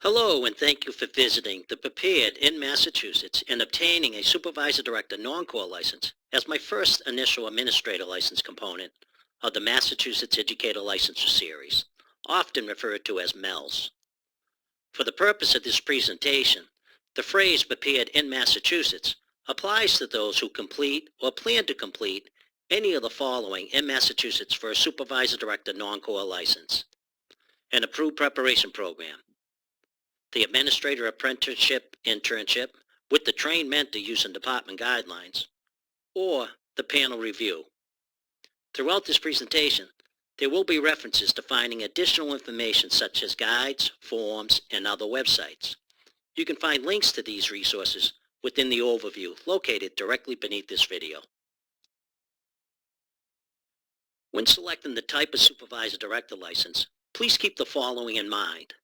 Hello, and thank you for visiting the Prepared in Massachusetts and obtaining a Supervisor Director Non-Core license as my first initial administrator license component of the Massachusetts Educator Licensure Series, often referred to as MELS. For the purpose of this presentation, the phrase Prepared in Massachusetts applies to those who complete or plan to complete any of the following in Massachusetts for a Supervisor Director Non-Core license: an approved preparation program, the Administrator Apprenticeship Internship with the trained mentor using department guidelines, or the panel review. Throughout this presentation, there will be references to finding additional information such as guides, forms, and other websites. You can find links to these resources within the overview located directly beneath this video. When selecting the type of Supervisor Director license, please keep the following in mind.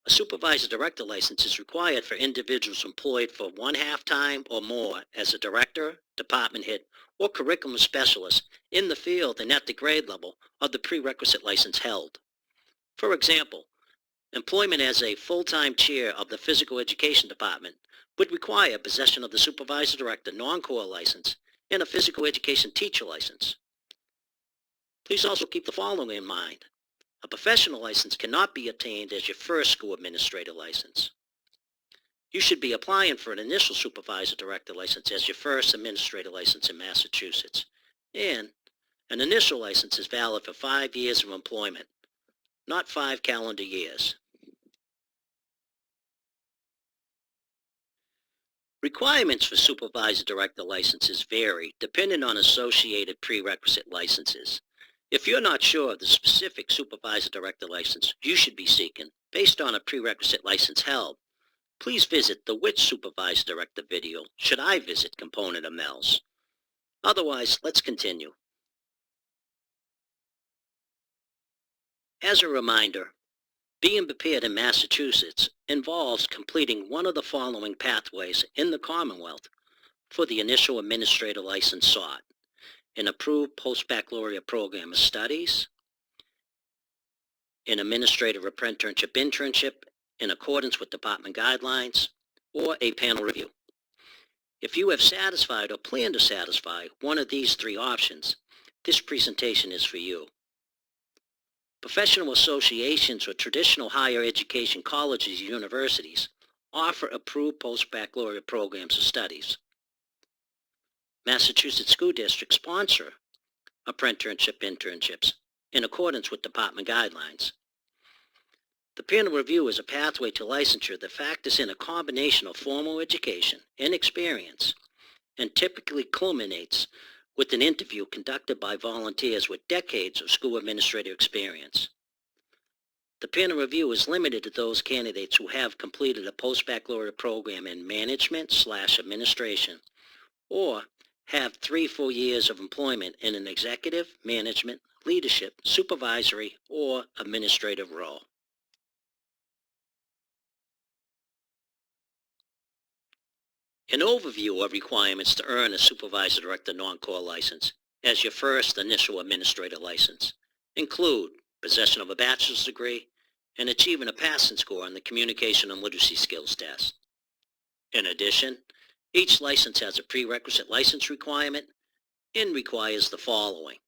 A Supervisor Director license is required for individuals employed for one half-time or more as a director, department head, or curriculum specialist in the field and at the grade level of the prerequisite license held. For example, employment as a full-time chair of the physical education department would require possession of the Supervisor Director Non-Core license and a physical education teacher license. Please also keep the following in mind. A professional license cannot be obtained as your first school administrator license. You should be applying for an initial Supervisor Director license as your first administrator license in Massachusetts, and an initial license is valid for 5 years of employment, not 5 calendar years. Requirements for Supervisor Director licenses vary depending on associated prerequisite licenses. If you're not sure of the specific Supervisor Director license you should be seeking based on a prerequisite license held, please visit the Which Supervisor Director video should I visit component of MELS. Otherwise, let's continue. As a reminder, being prepared in Massachusetts involves completing one of the following pathways in the Commonwealth for the initial administrator license sought: an approved post-baccalaureate program of studies, an administrative apprenticeship internship in accordance with department guidelines, or a panel review. If you have satisfied or plan to satisfy one of these 3 options, this presentation is for you. Professional associations or traditional higher education colleges and universities offer approved post-baccalaureate programs of studies. Massachusetts school districts sponsor apprenticeship internships in accordance with department guidelines. The panel review is a pathway to licensure that factors in a combination of formal education and experience and typically culminates with an interview conducted by volunteers with decades of school administrative experience. The panel review is limited to those candidates who have completed a post-baccalaureate program in management/administration or have 3 full years of employment in an executive, management, leadership, supervisory, or administrative role. An overview of requirements to earn a Supervisor Director Non-Core license as your first initial administrator license include possession of a bachelor's degree and achieving a passing score on the Communication and Literacy Skills Test. In addition, each license has a prerequisite license requirement and requires the following: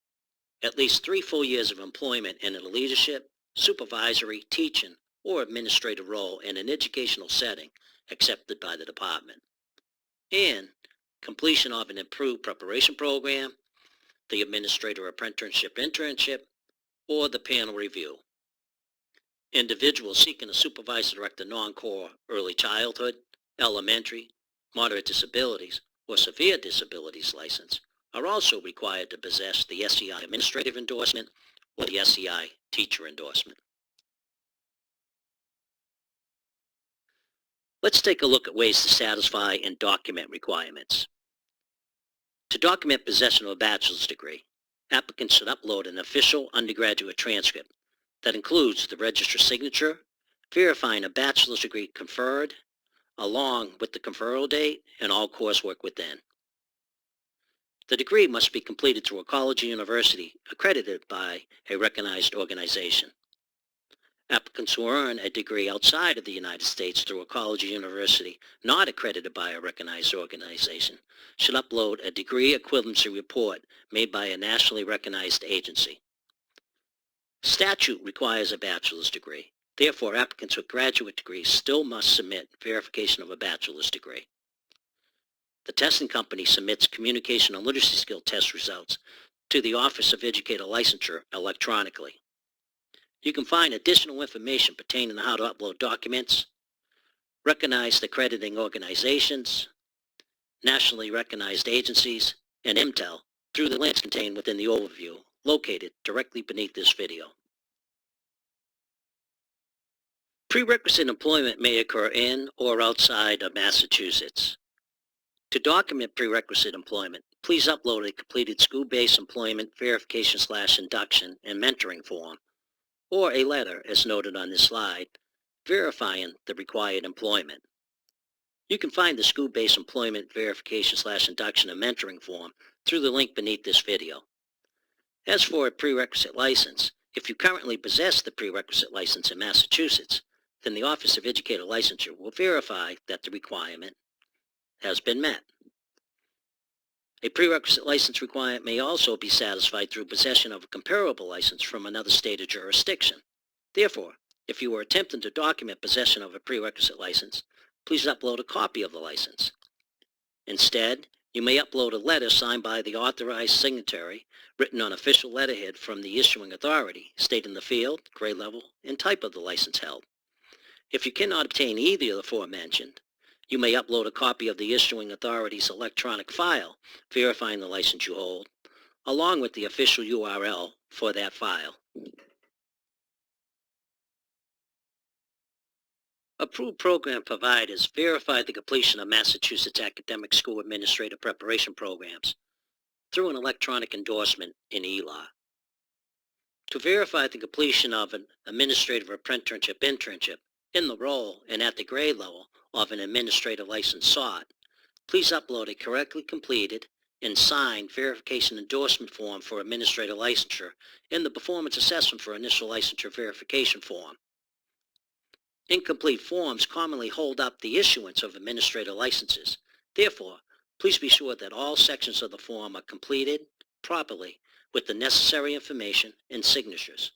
at least 3 full years of employment in a leadership, supervisory, teaching, or administrative role in an educational setting accepted by the department, and completion of an approved preparation program, the Administrator Apprenticeship Internship, or the panel review. Individuals seeking a Supervisor Director Non-Core early childhood, elementary, moderate disabilities, or severe disabilities license are also required to possess the SEI Administrative Endorsement or the SEI Teacher Endorsement. Let's take a look at ways to satisfy and document requirements. To document possession of a bachelor's degree, applicants should upload an official undergraduate transcript that includes the registrar's signature, verifying a bachelor's degree conferred, along with the conferral date and all coursework within. The degree must be completed through a college or university accredited by a recognized organization. Applicants who earn a degree outside of the United States through a college or university not accredited by a recognized organization should upload a degree equivalency report made by a nationally recognized agency. Statute requires a bachelor's degree. Therefore, applicants with graduate degrees still must submit verification of a bachelor's degree. The testing company submits communication and literacy skill test results to the Office of Educator Licensure electronically. You can find additional information pertaining to how to upload documents, recognized accrediting organizations, nationally recognized agencies, and MTEL through the links contained within the overview located directly beneath this video. Prerequisite employment may occur in or outside of Massachusetts. To document prerequisite employment, please upload a completed school-based employment verification/induction and mentoring form, or a letter, as noted on this slide, verifying the required employment. You can find the school-based employment verification/induction and mentoring form through the link beneath this video. As for a prerequisite license, if you currently possess the prerequisite license in Massachusetts, then the Office of Educator Licensure will verify that the requirement has been met. A prerequisite license requirement may also be satisfied through possession of a comparable license from another state or jurisdiction. Therefore, if you are attempting to document possession of a prerequisite license, please upload a copy of the license. Instead, you may upload a letter signed by the authorized signatory, written on official letterhead from the issuing authority, stating the field, grade level, and type of the license held. If you cannot obtain either of the aforementioned, you may upload a copy of the issuing authority's electronic file verifying the license you hold, along with the official URL for that file. Approved program providers verify the completion of Massachusetts academic school administrative preparation programs through an electronic endorsement in ELA. To verify the completion of an administrative or apprenticeship internship in the role and at the grade level of an administrative license sought, please upload a correctly completed and signed verification endorsement form for administrative licensure in the performance assessment for initial licensure verification form. Incomplete forms commonly hold up the issuance of administrative licenses. Therefore, please be sure that all sections of the form are completed properly with the necessary information and signatures.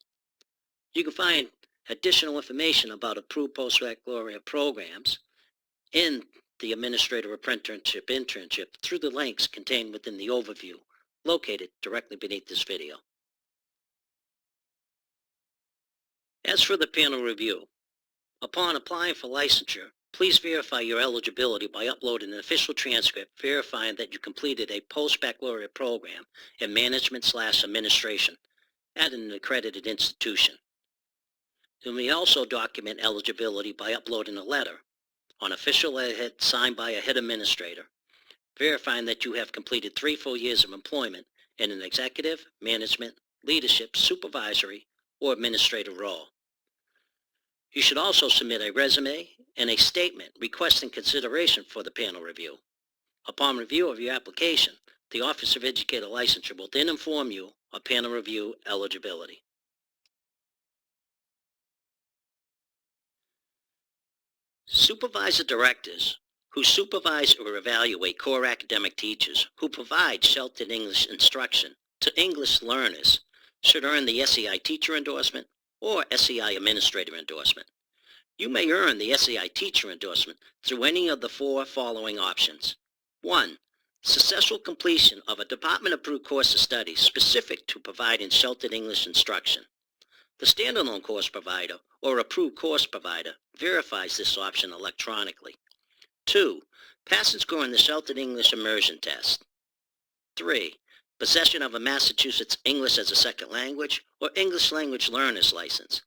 You can find additional information about approved postbaccalaureate programs in the Administrative Apprenticeship Internship through the links contained within the overview located directly beneath this video. As for the panel review, upon applying for licensure, please verify your eligibility by uploading an official transcript verifying that you completed a postbaccalaureate program in management/administration at an accredited institution. You may also document eligibility by uploading a letter on official letterhead signed by a head administrator, verifying that you have completed 3 full years of employment in an executive, management, leadership, supervisory, or administrative role. You should also submit a resume and a statement requesting consideration for the panel review. Upon review of your application, the Office of Educator Licensure will then inform you of panel review eligibility. Supervisor directors who supervise or evaluate core academic teachers who provide sheltered English instruction to English learners should earn the SEI Teacher Endorsement or SEI Administrative Endorsement. You may earn the SEI Teacher Endorsement through any of the 4 following options. 1. Successful completion of a department-approved course of study specific to providing sheltered English instruction. The standalone course provider or approved course provider verifies this option electronically. 2. Passing score in the Sheltered English Immersion Test. 3. Possession of a Massachusetts English as a Second Language or English Language Learner's License.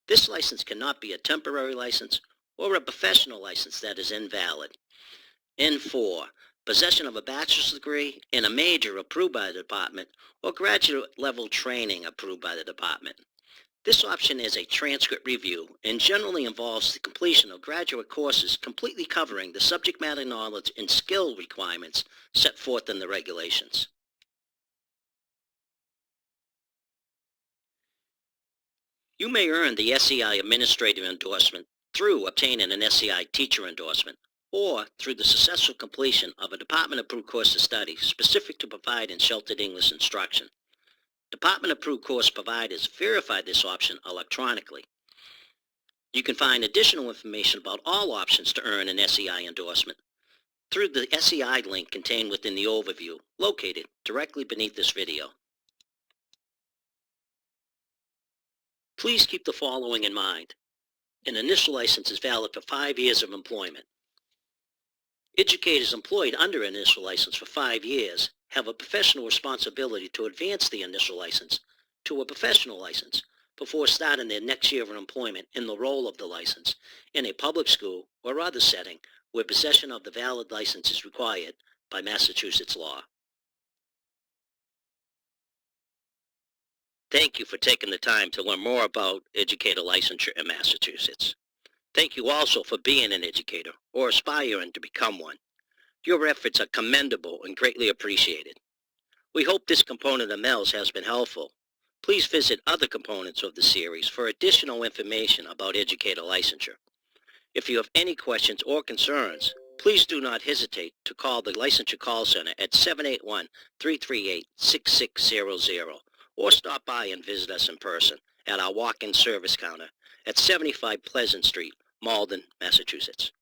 This license cannot be a temporary license or a professional license that is invalid. And 4. Possession of a bachelor's degree in a major approved by the department or graduate level training approved by the department. This option is a transcript review and generally involves the completion of graduate courses completely covering the subject matter knowledge and skill requirements set forth in the regulations. You may earn the SEI Administrative Endorsement through obtaining an SEI Teacher Endorsement or through the successful completion of a department-approved course of study specific to providing sheltered English instruction. Department-approved course providers verify this option electronically. You can find additional information about all options to earn an SEI endorsement through the SEI link contained within the overview, located directly beneath this video. Please keep the following in mind. An initial license is valid for 5 years of employment. Educators employed under an initial license for 5 years have a professional responsibility to advance the initial license to a professional license before starting their next year of employment in the role of the license in a public school or other setting where possession of the valid license is required by Massachusetts law. Thank you for taking the time to learn more about educator licensure in Massachusetts. Thank you also for being an educator or aspiring to become one. Your efforts are commendable and greatly appreciated. We hope this component of MELS has been helpful. Please visit other components of the series for additional information about educator licensure. If you have any questions or concerns, please do not hesitate to call the Licensure Call Center at 781-338-6600 or stop by and visit us in person at our walk-in service counter at 75 Pleasant Street, Malden, Massachusetts.